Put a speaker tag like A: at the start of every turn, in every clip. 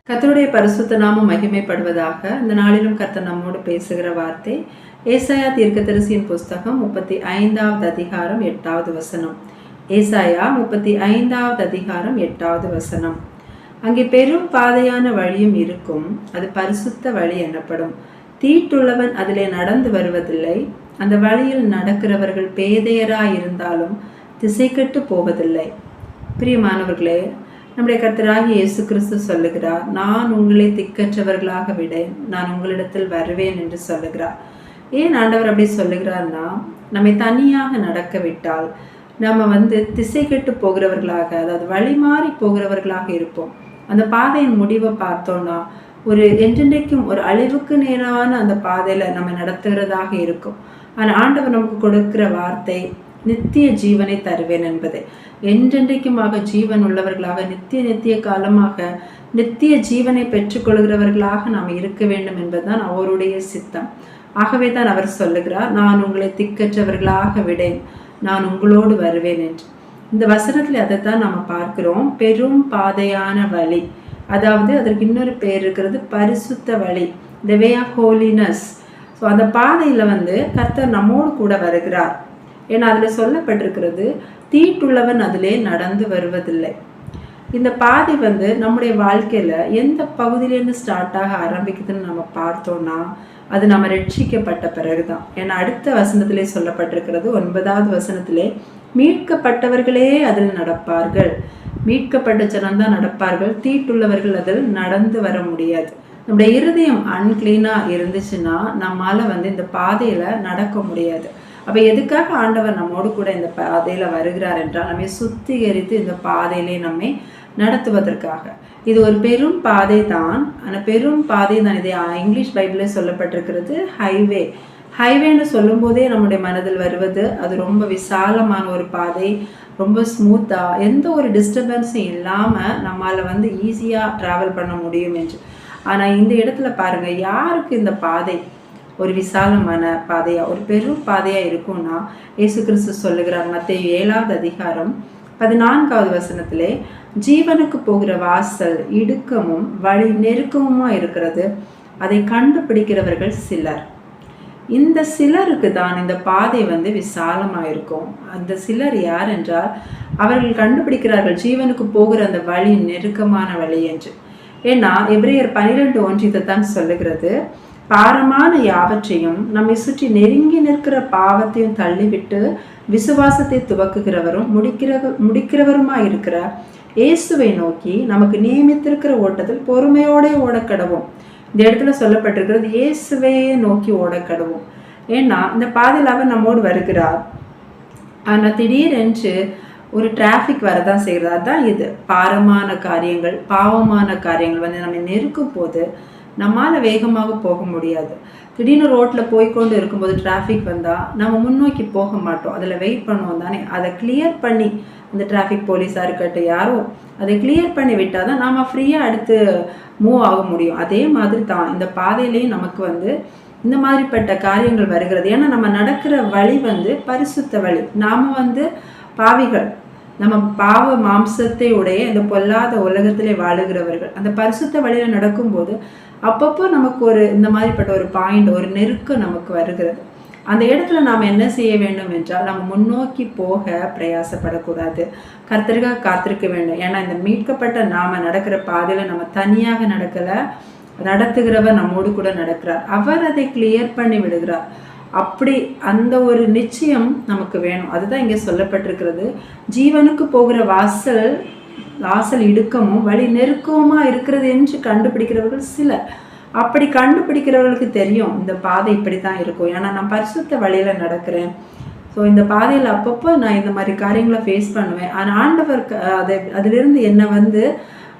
A: கர்த்தருடைய பரிசுத்த நாமம் மகிமைப்படுவதாக. இந்த நாளிலும் கர்த்தர் நம்மோடு பேசுகிற வார்த்தை ஏசாயா தீர்க்கதரிசியின் புஸ்தகம் 35வது அதிகாரம் 8வது வசனம். ஏசாயா 35வது அதிகாரம் 8வது வசனம். அங்கே பெரும் பாதையான வழியும் இருக்கும், அது பரிசுத்த வழி எனப்படும். தீட்டுள்ளவன் அதிலே நடந்து வருவதில்லை, அந்த வழியில் நடக்கிறவர்கள் பேதையராயிருந்தாலும் திசைக்கெட்டு போவதில்லை. பிரியமானவர்களே, நம்முடைய கர்த்தராகிய இயேசு கிறிஸ்து சொல்லுகிறார், நான் உங்களை திக்கற்றவர்களாக விடேன், நான் உங்களிடத்தில் வருவேன் என்று சொல்லுகிறார். ஏன் ஆண்டவர் அப்படி சொல்லுகிறார்னா, நம்மை தனியாக நடக்க விட்டால் நம்ம திசை கெட்டு போகிறவர்களாக, அதாவது வழி மாறி போகிறவர்களாக இருப்போம். அந்த பாதையின் முடிவை பார்த்தோம்னா ஒரு என்றென்றைக்கும் ஒரு அழிவுக்கு நேரான அந்த பாதையில நம்ம நடத்துகிறதாக இருக்கும். ஆனால் ஆண்டவர் நமக்கு கொடுக்கிற வார்த்தை நித்திய ஜீவனை தருவேன் என்பது. என்றென்றைக்குமாக ஜீவன் உள்ளவர்களாக, நித்திய காலமாக நித்திய ஜீவனை பெற்றுக்கொள்கிறவர்களாக நாம் இருக்க வேண்டும் என்பதுதான் அவருடைய சித்தம். ஆகவே தான் அவர் சொல்லுகிறார், நான் உங்களை திக்கற்றவர்களாக விடேன், நான் உங்களோடு வருவேன் என்று. இந்த வசனத்தில் அதைத்தான் நம்ம பார்க்கிறோம். பெரும் பாதையான வழி, அதாவது அதற்கு இன்னொரு பேர் இருக்கிறது, பரிசுத்த வழி, த வே ஆஃப் ஹோலினஸ். ஸோ அந்த பாதையில் கர்த்தர் நம்மோடு கூட வருகிறார். ஏன்னா அதில் சொல்லப்பட்டிருக்கிறது, தீட்டுள்ளவன் அதிலே நடந்து வருவதில்லை. இந்த பாதை நம்முடைய வாழ்க்கையில் எந்த பகுதியிலேருந்து ஸ்டார்ட் ஆக ஆரம்பிக்குதுன்னு நம்ம பார்த்தோம்னா, அது நம்ம ரட்சிக்கப்பட்ட பிறகுதான். ஏன்னா அடுத்த வசனத்திலே சொல்லப்பட்டிருக்கிறது, 9வது வசனத்திலே, மீட்கப்பட்டவர்களே அதில் நடப்பார்கள். மீட்கப்பட்ட ஜனம்தான் நடப்பார்கள், தீட்டுள்ளவர்கள் அதில் நடந்து வர முடியாது. நம்முடைய இருதயம் அன்கிளீனாக இருந்துச்சுன்னா நம்மளால் இந்த பாதையில் நடக்க முடியாது. அப்போ எதுக்காக ஆண்டவர் நம்மோடு கூட இந்த பாதையில் வருகிறார் என்றால், நம்மை சுத்திகரித்து இந்த பாதையிலே நம்மை நடத்துவதற்காக. இது ஒரு பெரும் பாதை தான். ஆனால் பெரும் பாதை தான், இது இங்கிலீஷ் பைபிளில் சொல்லப்பட்டிருக்கிறது ஹைவே. ஹைவேன்னு சொல்லும் போதே நம்முடைய மனதில் வருவது, அது ரொம்ப விசாலமான ஒரு பாதை, ரொம்ப ஸ்மூத்தாக, எந்த ஒரு டிஸ்டர்பன்ஸும் இல்லாமல் நம்மளால் ஈஸியாக ட்ராவல் பண்ண முடியும் என்று. ஆனால் இந்த இடத்துல பாருங்கள், யாருக்கு இந்த பாதை ஒரு விசாலமான பாதையா, ஒரு பெரும் பாதையா இருக்கும்னா, இயேசு கிறிஸ்து சொல்லுகிறார் மத்தேயு 7வது அதிகாரம் 14வது வசனத்திலே, ஜீவனுக்கு போகிற வாசல் இடுக்கமும் வழி நெருக்கமுமா இருக்கிறது, அதை கண்டுபிடிக்கிறவர்கள் சிலர். இந்த சிலருக்கு தான் இந்த பாதை விசாலமாயிருக்கும். அந்த சிலர் யார் என்றால், அவர்கள் கண்டுபிடிக்கிறார்கள் ஜீவனுக்கு போகிற அந்த வழி நெருக்கமான வழி என்று. ஏன்னா எபிரேயர் 12:1 இதைத்தான் சொல்லுகிறது, பாரமான யாவற்றையும் நம்மை சுற்றி நெருங்கி நிற்கிற பாவத்தையும் தள்ளிவிட்டு விசுவாசத்தை துவக்குகிறவரும் முடிக்கிறவருமாய் இருக்கிற இயேசுவை நோக்கி நமக்கு நியமித்திருக்கிற ஓட்டத்தில் பொறுமையோட ஓடக்கடவும். இந்த இடத்துல சொல்லப்பட்டிருக்கிறது, இயேசுவையே நோக்கி ஓடக்கடவும். ஏன்னா இந்த பாதையில் அவர் நம்மோடு வருகிறார். ஆனால் திடீரென்று ஒரு டிராஃபிக் வரதான் செய்கிறது. அதுதான் இது பாரமான காரியங்கள், பாவமான காரியங்கள் நம்ம நெருக்கும் போது நம்மளால் வேகமாக போக முடியாது. திடீர்னு ரோட்டில் போய்கொண்டு இருக்கும்போது டிராஃபிக் வந்தால் நம்ம முன்னோக்கி போக மாட்டோம், அதில் வெயிட் பண்ணுவோம் தானே. அதை கிளியர் பண்ணி, அந்த டிராஃபிக் போலீஸாக இருக்கட்டும் யாரோ, அதை கிளியர் பண்ணி விட்டால் தான் நாம் ஃப்ரீயாக அடுத்து மூவ் ஆக முடியும். அதே மாதிரி தான் இந்த பாதையிலையும் நமக்கு இந்த மாதிரிப்பட்ட காரியங்கள் வருகிறது. ஏன்னா நம்ம நடக்கிற வழி பரிசுத்த வழி. நாம் பாவிகள், நம்ம பாவ மாம்சத்தை உடைய இந்த பொல்லாத உலகத்திலே வாழுகிறவர்கள். அந்த பரிசுத்த வழியில் நடக்கும்போது அப்பப்போ நமக்கு இந்த மாதிரிப்பட்ட ஒரு பாயிண்ட், ஒரு நெருக்கம் நமக்கு வருகிறது. அந்த இடத்துல நாம் என்ன செய்ய வேண்டும் என்றால், நம்ம முன்னோக்கி போக பிரயாசப்படக்கூடாது, கர்த்தருக்காக காத்திருக்க வேண்டும். ஏன்னா இந்த மீட்கப்பட்ட நாம நடக்கிற பாதையில் நம்ம தனியாக நடக்கலை, நடத்துகிறவர் நம்மோடு கூட நடக்கிறார். அவர் அதை கிளியர் பண்ணி விடுகிறார். அப்படி அந்த ஒரு நிச்சயம் நமக்கு வேணும். அதுதான் இங்கே சொல்லப்பட்டிருக்கிறது, ஜீவனுக்கு போகிற வாசல் இடுக்கமும் வழி நெருக்கமா இருக்கிறது என்று கண்டுபிடிக்கிறவர்கள் சிலர். அப்படி கண்டுபிடிக்கிறவர்களுக்கு தெரியும் இந்த பாதை இப்படித்தான் இருக்கும். ஏன்னா நான் பரிசுத்த வழியில நடக்கிறேன். ஸோ இந்த பாதையில் அப்பப்போ நான் இந்த மாதிரி காரியங்களை ஃபேஸ் பண்ணுவேன். ஆனால் ஆண்டவர் அதிலிருந்து என்னை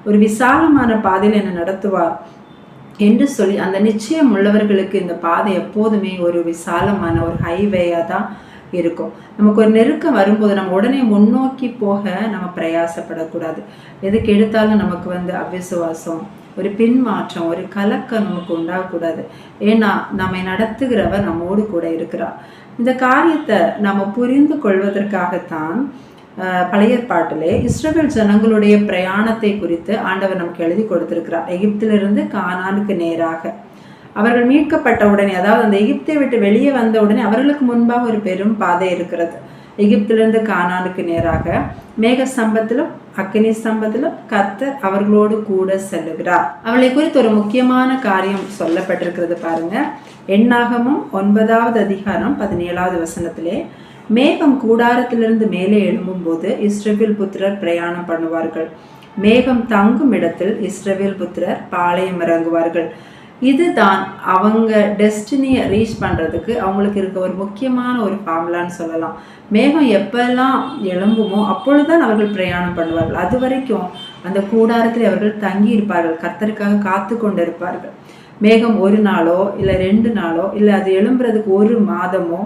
A: ஒரு விசாலமான பாதையில் என்னை நடத்துவார் என்று சொல்லி, அந்த நிச்சயம் உள்ளவர்களுக்கு இந்த பாதை எப்போதுமே ஒரு விசாலமான ஒரு ஹைவேயாக தான் இருக்கும். நமக்கு ஒரு நெருக்கம் வரும்போது நம்ம உடனே முன்னோக்கி போக நம்ம பிரயாசப்படக்கூடாது. எதுக்கு எடுத்தாலும் நமக்கு அவிசுவாசம், ஒரு பின்மாற்றம், ஒரு கலக்கம் நமக்கு உண்டாகக்கூடாது. ஏன்னா நம்மை நடத்துகிறவர் நம்மோடு கூட இருக்கிறார். இந்த காரியத்தை நம்ம புரிந்து கொள்வதற்காகத்தான் பழைய ஏற்பாட்டிலே இஸ்ரவேல் ஜனங்களுடைய பிரயாணத்தை குறித்து ஆண்டவர் நமக்கு எழுதி கொடுத்திருக்கிறார். எகிப்திலிருந்து கானானுக்கு நேராக அவர்கள் மீட்கப்பட்ட உடனே, அதாவது அந்த எகிப்தை விட்டு வெளியே வந்த உடனே அவர்களுக்கு முன்பாக ஒரு பெரும் பாதை இருக்கிறது. எகிப்திலிருந்து கானானுக்கு நேராக மேக ஸ்தம்பத்திலும் அக்கினி ஸ்தம்பத்திலும் கர்த்தர் அவர்களோடு கூட செல்லுகிறார். அவளை குறித்து ஒரு முக்கியமான காரியம் சொல்லப்பட்டிருக்கிறது பாருங்க. எண்ணாகமம் 9வது அதிகாரம் 17வது வசனத்திலே, மேகம் கூடாரத்திலிருந்து மேலே எழும்பும் போது இஸ்ரவேல் புத்திரர் பிரயாணம் பண்ணுவார்கள். மேகம் தங்கும் இடத்தில் இஸ்ரவேல் புத்திரர் பாளையம் இறங்குவார்கள். இதுதான் அவங்க டெஸ்டினியை ரீச் பண்ணுறதுக்கு அவங்களுக்கு இருக்க ஒரு முக்கியமான ஒரு ஃபார்முலான்னு சொல்லலாம். மேகம் எப்பெல்லாம் எழும்புமோ அப்பொழுதுதான் அவர்கள் பிரயாணம் பண்ணுவார்கள். அது வரைக்கும் அந்த கூடாரத்தில் அவர்கள் தங்கி இருப்பார்கள், கர்த்தருக்காக காத்து கொண்டு இருப்பார்கள். மேகம் ஒரு நாளோ இல்லை 2 நாளோ இல்லை அது எழும்புறதுக்கு 1 மாதமோ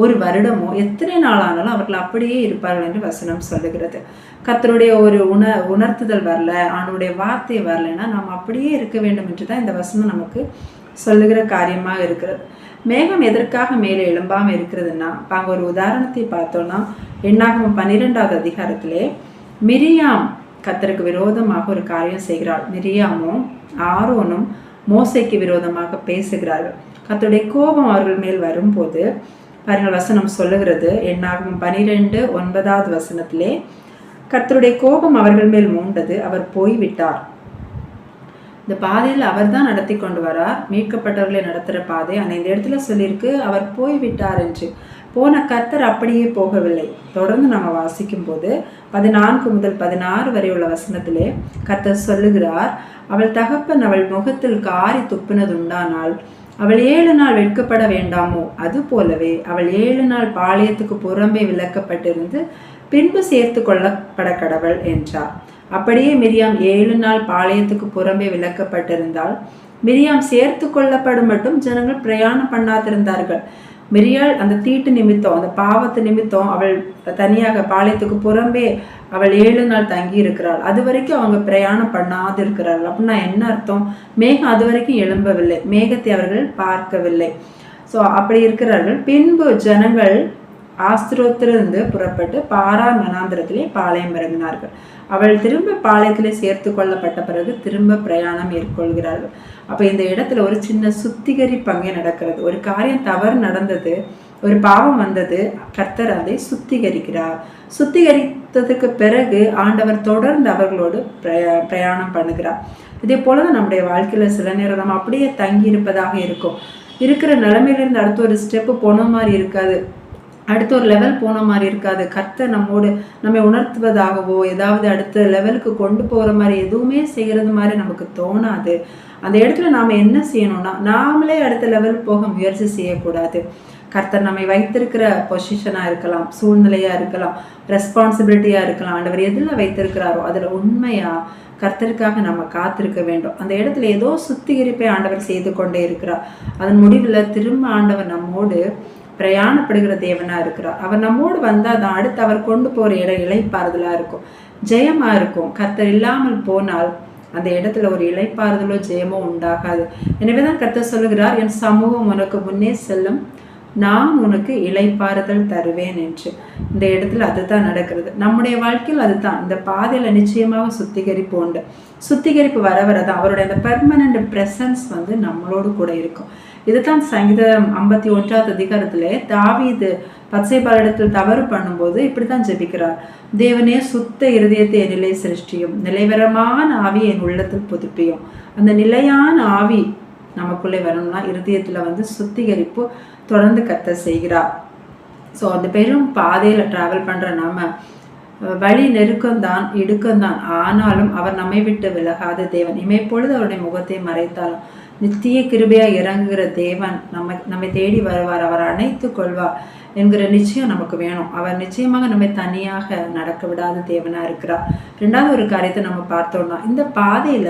A: 1 வருடமோ எத்தனை நாளானாலும் அவர்கள் அப்படியே இருப்பார்கள் என்று வசனம் சொல்லுகிறது. கர்த்தருடைய ஒரு உணர்த்துதல் வரல, அவனுடைய வார்த்தை வரலைன்னா நாம் அப்படியே இருக்க வேண்டும் என்று தான் இந்த வசனம் நமக்கு சொல்லுகிற காரியமாக இருக்கிறது. மேகம் எதற்காக மேலே எழும்பாமல் இருக்கிறதுன்னா, அங்கே ஒரு உதாரணத்தை பார்த்தோம்னா, எண்ணாகமம் 12வது அதிகாரத்திலே மிரியாம் கர்த்தருக்கு விரோதமாக ஒரு காரியம் செய்கிறாள். மிரியாமும் ஆரோனும் மோசைக்கு விரோதமாக பேசுகிறார்கள். கர்த்தருடைய கோபம் அவர்கள் மேல் வரும்போது பாருங்கள், வசனம் சொல்லுகிறது. எண்ணாகமம் 12:9வது வசனத்திலே, கர்த்தருடைய கோபம் அவர்கள் மேல் மூண்டது, அவர் போய்விட்டார். இந்த பாதையில் அவர் தான் நடத்தி கொண்டு வரார், மீட்கப்பட்டவர்களை நடத்துகிற பாதை. ஆனால் இந்த இடத்துல சொல்லியிருக்கு அவர் போய்விட்டார் என்று. போன கர்த்தர் அப்படியே போகவில்லை. தொடர்ந்து நம்ம வாசிக்கும் போது 14 முதல் 16 வரை உள்ள வசனத்திலே கர்த்தர் சொல்லுகிறார், அவள் தகப்பன் அவள் முகத்தில் காரி துப்பினது உண்டானால் அவள் 7 நாள் வெட்கப்பட வேண்டாமோ, அது போலவே அவள் 7 நாள் பாளையத்துக்கு புறம்பே விலக்கப்பட்டிருந்து பின்பு சேர்த்து கொள்ளப்பட கடவுள் என்றார். அப்படியே மிரியாம் 7 நாள் பாளையத்துக்கு புறம்பே விலக்கப்பட்டிருந்தால் மிரியாம் சேர்த்து கொள்ளப்படும் மட்டும் ஜனங்கள் பிரயாணம் பண்ணாதிருந்தார்கள். மிரியாள் அந்த தீட்டு நிமித்தம், அந்த பாவத்து நிமித்தம் அவள் தனியாக பாளையத்துக்கு புறம்பே அவள் 7 நாள் தங்கி இருக்கிறாள். அது வரைக்கும் அவங்க பிரயாணம் பண்ணாது இருக்கிறார்கள். அப்படின்னா என்ன அர்த்தம்? மேகம் அது வரைக்கும் எழும்பவில்லை, மேகத்தை அவர்கள் பார்க்கவில்லை. ஸோ அப்படி இருக்கிறார்கள். பின்பு ஜனங்கள் ஆஸ்திரோத்திலிருந்து புறப்பட்டு பாரான் வனாந்திரத்திலே பாளையம் இறங்கினார்கள். அவள் திரும்ப பாளையத்திலே சேர்த்து கொள்ளப்பட்ட பிறகு திரும்ப பிரயாணம் மேற்கொள்கிறார்கள். அப்போ இந்த இடத்துல ஒரு சின்ன சுத்திகரிப்பு அங்கே நடக்கிறது. ஒரு காரியம் தவறு நடந்தது, ஒரு பாவம் வந்தது, கர்த்தர் அதை சுத்திகரிக்கிறார். சுத்திகரித்ததுக்கு பிறகு ஆண்டவர் தொடர்ந்து அவர்களோடு பிரயாணம் பண்ணுகிறார். இதே போலதான் நம்முடைய வாழ்க்கையில சில நேரம் நம்ம அப்படியே தங்கி இருப்பதாக இருக்கும். இருக்கிற நிலைமையிலிருந்து அடுத்த ஒரு ஸ்டெப்பு போன மாதிரி இருக்காது, அடுத்த ஒரு லெவல் போன மாதிரி இருக்காது. கர்த்தர் நம்மோடு நம்மை உணர்த்துவதாகவோ ஏதாவது அடுத்த லெவலுக்கு கொண்டு போகிற மாதிரி எதுவுமே செய்கிறது மாதிரி நமக்கு தோணாது. அந்த இடத்துல நாம் என்ன செய்யணும்னா, நாமளே அடுத்த லெவல் போக முயற்சி செய்யக்கூடாது. கர்த்தர் நம்மை வைத்திருக்கிற பொசிஷனாக இருக்கலாம், சூழ்நிலையாக இருக்கலாம், ரெஸ்பான்சிபிலிட்டியாக இருக்கலாம். ஆண்டவர் எதில் வைத்திருக்கிறாரோ அதில் உண்மையாக கர்த்தருக்காக நம்ம காத்திருக்க வேண்டும். அந்த இடத்துல ஏதோ சுத்திகரிப்பை ஆண்டவர் செய்து கொண்டே இருக்கிறார். அதன் முடிவில் திரும்ப ஆண்டவர் நம்மோடு பிரயாணப்படுகிற தேவனா இருக்கிறார். அவர் நம்மோடு வந்தால் தான் அடுத்து அவர் கொண்டு போகிற இடம் இளைப்பாறுதலா இருக்கும், ஜெயமா இருக்கும். கர்த்தர் இல்லாமல் போனால் அந்த இடத்துல ஒரு இளைப்பாறுதலோ ஜெயமோ உண்டாகாது. எனவேதான் கர்த்தர் சொல்லுகிறார், என் சமூகம் உனக்கு முன்னே செல்லும், நான் உனக்கு இளைப்பாறுதல் தருவேன் என்று. இந்த இடத்துல அதுதான் நடக்கிறது. நம்முடைய வாழ்க்கையில் அதுதான். இந்த பாதையில நிச்சயமாக சுத்திகரிப்பு உண்டு. சுத்திகரிப்பு வர வரதான் அவருடைய அந்த பெர்மனண்ட் பிரசன்ஸ் நம்மளோடு கூட இருக்கும். இதுதான் சங்கீதம் 51வது அதிகாரத்திலே தாவீது பத்சேபாளிடத்தில் தவறு பண்ணும்போது இப்படித்தான் ஜெபிக்கிறார். தேவனே, சுத்த இருதயத்தை என்னிலே சிருஷ்டியும், நிலைவரமான ஆவி என் உள்ளத்தில் புதுப்பியும். அந்த நிலையான ஆவி நமக்குள்ளே வரணும்னா இருதயத்துல சுத்திகரிப்பு தொடர்ந்து கர்த்தர் செய்கிறார். ஸோ அந்த பெரும் பாதையில டிராவல் பண்ற நாம வழி நெருக்கம்தான், இடுக்கம்தான், ஆனாலும் அவர் நம்மை விட்டு விலகாத தேவன். இமைப்பொழுது அவருடைய முகத்தை மறைத்தாலும் நித்திய கிருபையா இறங்குகிற தேவன் நம்மை தேடி வருவார், அவர் அணைத்து கொள்வார் என்கிற நிச்சயம் நமக்கு வேணும். அவர் நிச்சயமாக நம்மை தனியாக நடக்க விடாத தேவனா இருக்கிறார். ரெண்டாவது ஒரு காரியத்தை நம்ம பார்த்தோம்னா, இந்த பாதையில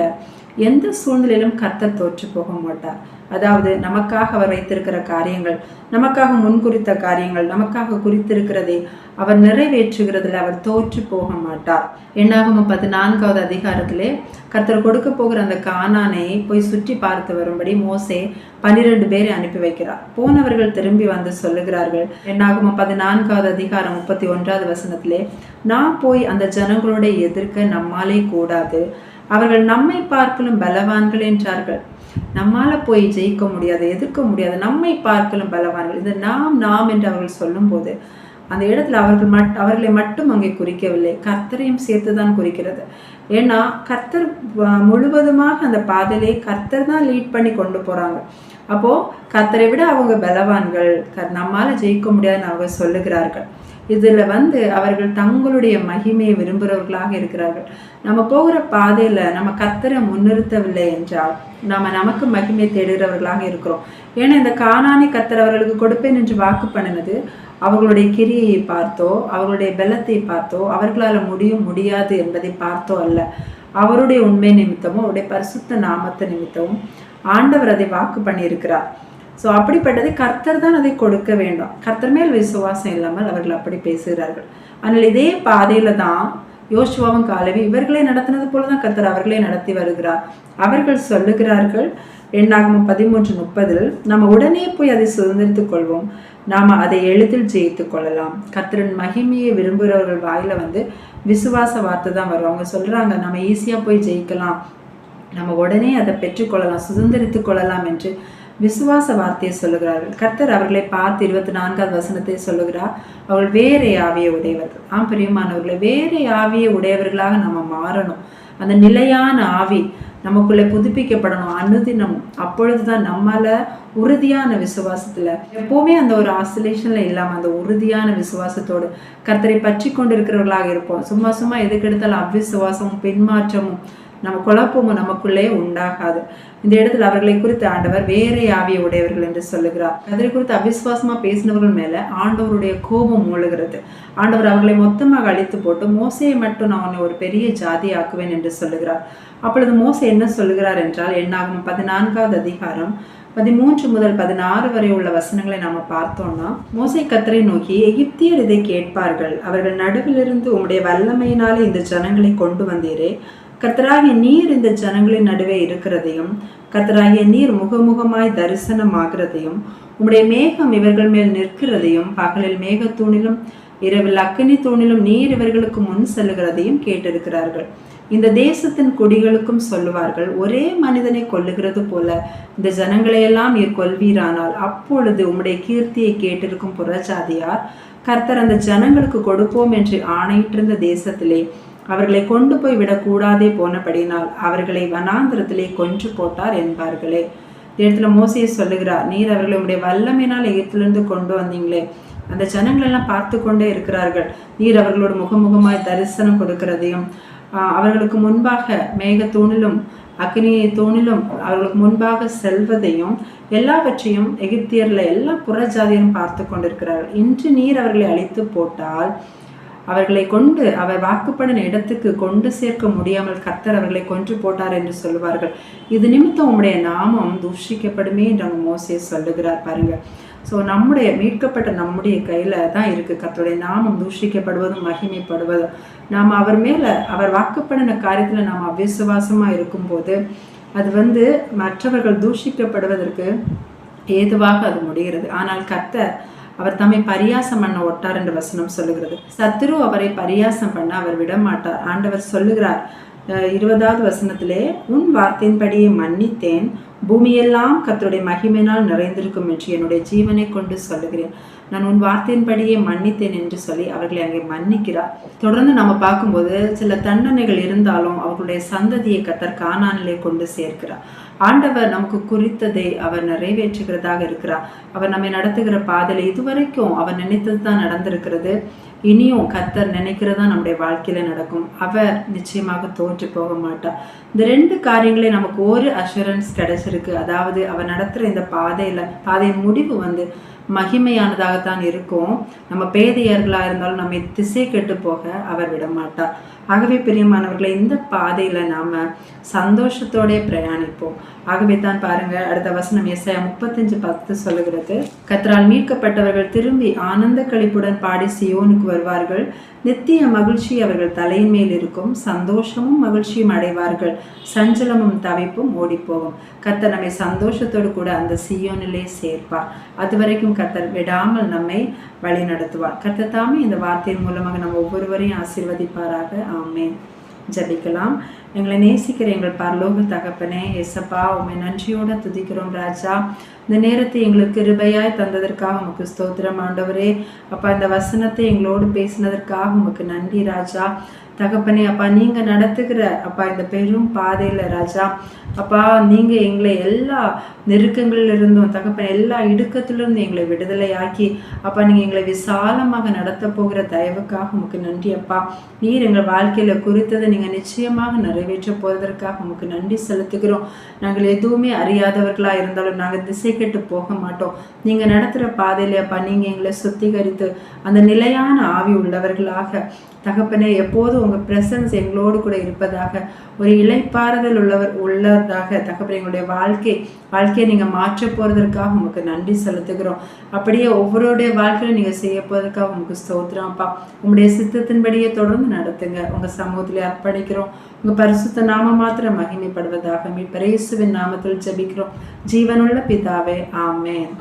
A: எந்த சூழ்நிலையிலும் கர்த்தர் தோற்று போக மாட்டார். அதாவது நமக்காக அவர் வைத்திருக்கிற காரியங்கள், நமக்காக முன்குறித்த காரியங்கள், நமக்காக குறித்திருக்கிறதை அவர் நிறைவேற்றுகிறதுல அவர் தோற்று போக மாட்டார். என்னாகமம் 14வது அதிகாரத்திலே கர்த்தர் கொடுக்க போகிற அந்த கானானை போய் சுற்றி பார்த்து வரும்படி மோசே 12 பேரை அனுப்பி வைக்கிறார். போனவர்கள் திரும்பி வந்து சொல்லுகிறார்கள். என்னாகமம் 14வது அதிகாரம் 31வது வசனத்திலே, நான் போய் அந்த ஜனங்களோட எதிர்க்க நம்மாலே கூடாது, அவர்கள் நம்மை பார்க்கலும் பலவான்கள் என்றார்கள். நம்மால போய் ஜெயிக்க முடியாது, எதிர்க்க முடியாது, நம்மை பார்க்கலும் பலவான்கள். இது நாம் என்று அவர்கள் சொல்லும் போது அந்த இடத்துல அவர்களை மட்டும் அங்கே குறிக்கவில்லை, கர்த்தரையும் சேர்த்துதான் குறிக்கிறது. ஏன்னா கர்த்தர் முழுவதுமாக அந்த பாதையிலே கர்த்தர் தான் லீட் பண்ணி கொண்டு போறாங்க. அப்போ கர்த்தரை விட அவங்க பலவான்கள், நம்மால ஜெயிக்க முடியாதுன்னு அவங்க சொல்லுகிறார்கள். இதுல அவர்கள் தங்களுடைய மகிமையை விரும்புகிறவர்களாக இருக்கிறார்கள். நம்ம போகிற பாதையில நம்ம கர்த்தரை முன்னிறுத்தவில்லை என்றால் நமக்கு மகிமை தேடுகிறவர்களாக இருக்கிறோம். ஏன்னா இந்த கானானி கர்த்தர் அவர்களுக்கு கொடுப்பேன் என்று வாக்கு பண்ணினது அவர்களுடைய கிரியையை பார்த்தோ, அவர்களுடைய பலத்தை பார்த்தோ, அவர்களால் முடியாது என்பதை பார்த்தோ அல்ல, அவருடைய உண்மை நிமித்தமும் அவருடைய பரிசுத்த நாமத்தை நிமித்தமும் ஆண்டவர் அதை வாக்கு பண்ணியிருக்கிறார். ஸோ அப்படிப்பட்டதை கர்த்தர் தான் அதை கொடுக்க வேண்டும். கர்த்தர் மேல் விசுவாசம் இல்லாமல் அவர்கள் அப்படி பேசுகிறார்கள். ஆனால் இதே பாதையில தான் யோசுவாவும் காலேபு இவர்களே நடத்தினது போலதான் கர்த்தர் அவர்களே நடத்தி வருகிறார். அவர்கள் சொல்லுகிறார்கள், என்னாகமம் 13:30, நம்ம உடனே போய் அதை சுதந்திரித்துக் கொள்வோம், நாம அதை எளிதில் ஜெயித்து கொள்ளலாம். கர்த்தரின் மகிமையை விரும்புகிறவர்கள் வாயில விசுவாச வார்த்தை தான் வரும். அவங்க சொல்றாங்க, நம்ம ஈஸியா போய் ஜெயிக்கலாம், நம்ம உடனே அதை பெற்றுக்கொள்ளலாம், சுதந்திரித்து கொள்ளலாம் என்று விசுவாச வார்த்தையை சொல்லுகிறார்கள். கர்த்தர் அவர்களை பார்த்து 24வது வசனத்தை சொல்லுகிறார், அவர்கள் வேற ஆவியை உடையவர்கள். பிரியமானவர்களை, வேற ஆவியை உடையவர்களாக நம்ம மாறணும். அந்த நிலையான ஆவி நமக்குள்ள புதுப்பிக்கப்படணும் அனுதினமும். அப்பொழுதுதான் நம்மால உறுதியான விசுவாசத்துல, எப்பவுமே அந்த ஒரு ஆசிலேஷன்ல இல்லாம அந்த உறுதியான விசுவாசத்தோடு கர்த்தரை பற்றி கொண்டிருக்கிறவர்களாக இருப்போம். சும்மா எதுக்கு எடுத்தாலும் அவ்விசுவாசமும் பின்மாற்றமும் நம்ம குழப்பமும் நமக்குள்ளே உண்டாகாது. இந்த இடத்துல அவர்களை குறித்து ஆண்டவர் வேற ஆவியை உடையவர்கள் என்று சொல்லுகிறார். கர்த்தரை குறித்து அவிசுவாசமா பேசினவர்கள் மேல ஆண்டவருடைய கோபம் மூழுகிறது. ஆண்டவர் அவர்களை மொத்தமாக அழித்து போட்டு மோசையை மட்டும் நான் உன்னை ஒரு பெரிய ஜாதி ஆக்குவேன் என்று சொல்லுகிறார். அப்பொழுது மோசே என்ன சொல்லுகிறார் என்றால், என்னாகும் 14வது அதிகாரம் 13 முதல் 16 வரை உள்ள வசனங்களை நாம பார்த்தோம்னா, மோசே கர்த்தரை நோக்கி, எகிப்தியர் இதை கேட்பார்கள், அவர்கள் நடுவிலிருந்து உம்முடைய வல்லமையினாலே இந்த ஜனங்களை கொண்டு வந்தீரே, கர்த்தராகிய நீர் இந்த ஜனங்களின் நடுவே இருக்கிறதையும், கர்த்தராகிய நீர் முகமுகமாய் தரிசனமாகிறதையும், உம்முடைய மேகம் இவர்கள் மேல் நிற்கிறதையும், பகலில் மேகத்தூணிலும் இரவில் அக்கினி தூணிலும் நீர் இவர்களுக்கு முன் செல்லுகிறதையும் கேட்டிருக்கிறார்கள். இந்த தேசத்தின் குடிகளுக்கும் சொல்லுவார்கள், ஒரே மனிதனை கொல்லுகிறது போல இந்த ஜனங்களையெல்லாம் நீர் கொல்வீரானால், அப்பொழுது உம்முடைய கீர்த்தியை கேட்டிருக்கும் புறஜாதியார் கர்த்தர் அந்த ஜனங்களுக்கு கொடுப்போம் என்று ஆணையிட்டிருந்த தேசத்திலே அவர்களை கொண்டு போய் விடக்கூடாதே போனபடினால் அவர்களை வனாந்திரத்திலே கொன்று போட்டார் என்பார்களே. இந்த இடத்துல மோசே சொல்லுகிறார், நீர் அவர்களை உடைய வல்லமையினால் எகிப்திலிருந்து கொண்டு வந்தீங்களே, அந்த ஜனங்கள் எல்லாம் பார்த்து கொண்டே இருக்கிறார்கள், நீர் அவர்களோட முகமுகமாய் தரிசனம் கொடுக்கிறதையும், அவர்களுக்கு முன்பாக மேகத்தூணிலும் அக்னி தூணிலும் அவர்களுக்கு முன்பாக செல்வதையும் எல்லாவற்றையும் எகிப்தியர்ல எல்லா புறஜாதியரும் பார்த்து கொண்டிருக்கிறார்கள். இன்று நீர் அவர்களை அழித்து போட்டால் அவர்களை கொண்டு அவர் வாக்குப்படின இடத்துக்கு கொண்டு சேர்க்க முடியாமல் கர்த்தர் அவர்களை கொன்று போட்டார் என்று சொல்லுவார்கள். இது நிமித்தம் உம்முடைய நாமம் தூஷிக்கப்படுமே என்று அவங்க மோசே சொல்லுகிறார். பாருங்க, ஸோ நம்முடைய மீட்கப்பட்ட நம்முடைய கையில தான் இருக்கு கர்த்தருடைய நாமம் தூஷிக்கப்படுவதும் மகிமைப்படுவதும். நாம் அவர் மேல அவர் வாக்குப்படின காரியத்துல நாம் அவிசுவாசமா இருக்கும்போது அது மற்றவர்கள் தூஷிக்கப்படுவதற்கு ஏதுவாக அது முடிகிறது. ஆனால் கர்த்தர் அவர் தம்மை பரியாசம் பண்ண ஒட்டார் என்று வசனம் சொல்லுகிறது. சத்துரு அவரை பரியாசம் பண்ண அவர் விடமாட்டார். ஆண்டவர் சொல்லுகிறார் 20வது வசனத்திலே, உன் வார்த்தையின்படியே மன்னித்தேன், பூமியெல்லாம் கர்த்தருடைய மகிமையினால் நிறைந்திருக்கும் என்று என்னுடைய ஜீவனை கொண்டு சொல்லுகிறேன், நான் உன் வார்த்தையின்படியே மன்னித்தேன் என்று சொல்லி அவர்களை அங்கே மன்னிக்கிறார். தொடர்ந்து நம்ம பார்க்கும்போது சில தண்டனைகள் இருந்தாலும் அவர்களுடைய சந்ததியை கர்த்தர் கானானிலே கொண்டு சேர்க்கிறார். ஆண்டவர் நமக்கு குறித்ததை அவர் நிறைவேற்றுகிறதாக இருக்கிறார். அவர் நம்மை நடத்துகிற பாதையில இதுவரைக்கும் அவர் நினைத்தது தான் நடந்திருக்கிறது. இனியும் கர்த்தர் நினைக்கிறதா நம்முடைய வாழ்க்கையில நடக்கும். அவர் நிச்சயமாக தோற்று போக மாட்டார். இந்த 2 காரியங்களே நமக்கு ஒரு அஷூரன்ஸ் கிடைச்சிருக்கு. அதாவது அவர் நடத்துகிற இந்த பாதையின் முடிவு மகிமையானதாகத்தான் இருக்கும். நம்ம பேதையர்களாக இருந்தாலும் நம்மை திசை கெட்டு போக அவர் விட மாட்டார். ஆகவே பிரியமானவர்களை, இந்த பாதையில நாம சந்தோஷத்தோட பிரயாணிப்போம். ஆகவே தான் பாருங்க, அடுத்த வசனம் ஏசாயா 35:10 சொல்லுகிறது, கர்த்தரால் மீட்கப்பட்டவர்கள் திரும்பி ஆனந்த களிப்புடன் பாடி சியோனுக்கு வருவார்கள். நித்திய மகிழ்ச்சி அவர்கள் தலையின் மேல் இருக்கும். சந்தோஷமும் மகிழ்ச்சியும் அடைவார்கள். சஞ்சலமும் தவிப்பும் ஓடிப்போகும். கர்த்தர் நம்மை சந்தோஷத்தோடு கூட அந்த சியோனிலே சேர்ப்பார். அது வரைக்கும் கர்த்தர் விடாமல் நம்மை வழி நடத்துவார். கர்த்தர் தாமே இந்த வார்த்தையின் மூலமாக நம்ம ஒவ்வொருவரையும் ஆசீர்வதிப்பாராக. ஆமென். ஜபிக்கலாம். எங்களை நேசிக்கிற எங்கள் பரலோக தகப்பனே, ஏசப்பா, உண்மை நன்றியோட துதிக்கிறோம் ராஜா. இந்த நேரத்தை எங்களுக்கு கிருபையாய் தந்ததற்காக உமக்கு ஸ்தோத்திரம் ஆண்டவரே. அப்பா, இந்த வசனத்தை எங்களோடு பேசினதற்காக உமக்கு நன்றி ராஜா. தகப்பனே, அப்பா, நீங்க நடத்துகிற அப்பா இந்த பெரும் பாதையில ராஜா, அப்பா, நீங்க எங்களை எல்லா நெருக்கங்களில் இருந்தும் தகப்பன் எல்லா இடுக்கத்திலிருந்து எங்களை விடுதலையாக்கி அப்பா நீங்க எங்களை விசாலமாக நடத்த போகிற தயவுக்காக உமக்கு நன்றி அப்பா. நீர் எங்கள் வாழ்க்கையில குறித்ததை நீங்க நிச்சயமாக நிறைவேற்ற போவதற்காக உமக்கு நன்றி செலுத்துகிறோம். நாங்கள் எதுவுமே அறியாதவர்களா இருந்தாலும் நாங்கள் திசை கெட்டு போக மாட்டோம். நீங்க நடத்துற பாதையில அப்பா நீங்க எங்களை சுத்திகரித்து அந்த நிலையான ஆவி உள்ளவர்களாக தகப்பனே எப்போதும் உங்க பிரசன்ஸ் எங்களோடு கூட இருப்பதாக, ஒரு இளைப்பாறுதல் உள்ளதாக தகப்பனே எங்களுடைய வாழ்க்கையை நீங்க மாற்ற போறதற்காக உங்களுக்கு நன்றி செலுத்துகிறோம். அப்படியே ஒவ்வொருடைய வாழ்க்கையில நீங்க செய்ய போவதற்காக உங்களுக்கு ஸ்தோத்திரம் அப்பா. உங்களுடைய சித்தத்தின்படியே தொடர்ந்து நடத்துங்க. உங்க சமூகத்திலே அர்ப்பணிக்கிறோம். உங்க பரிசுத்த நாம மாத்திரம் மகிமைப்படுவதாக மீட்பர் இயேசுவின் நாமத்தில் ஜெபிக்கிறோம் ஜீவனுள்ள பிதாவே, ஆமென்.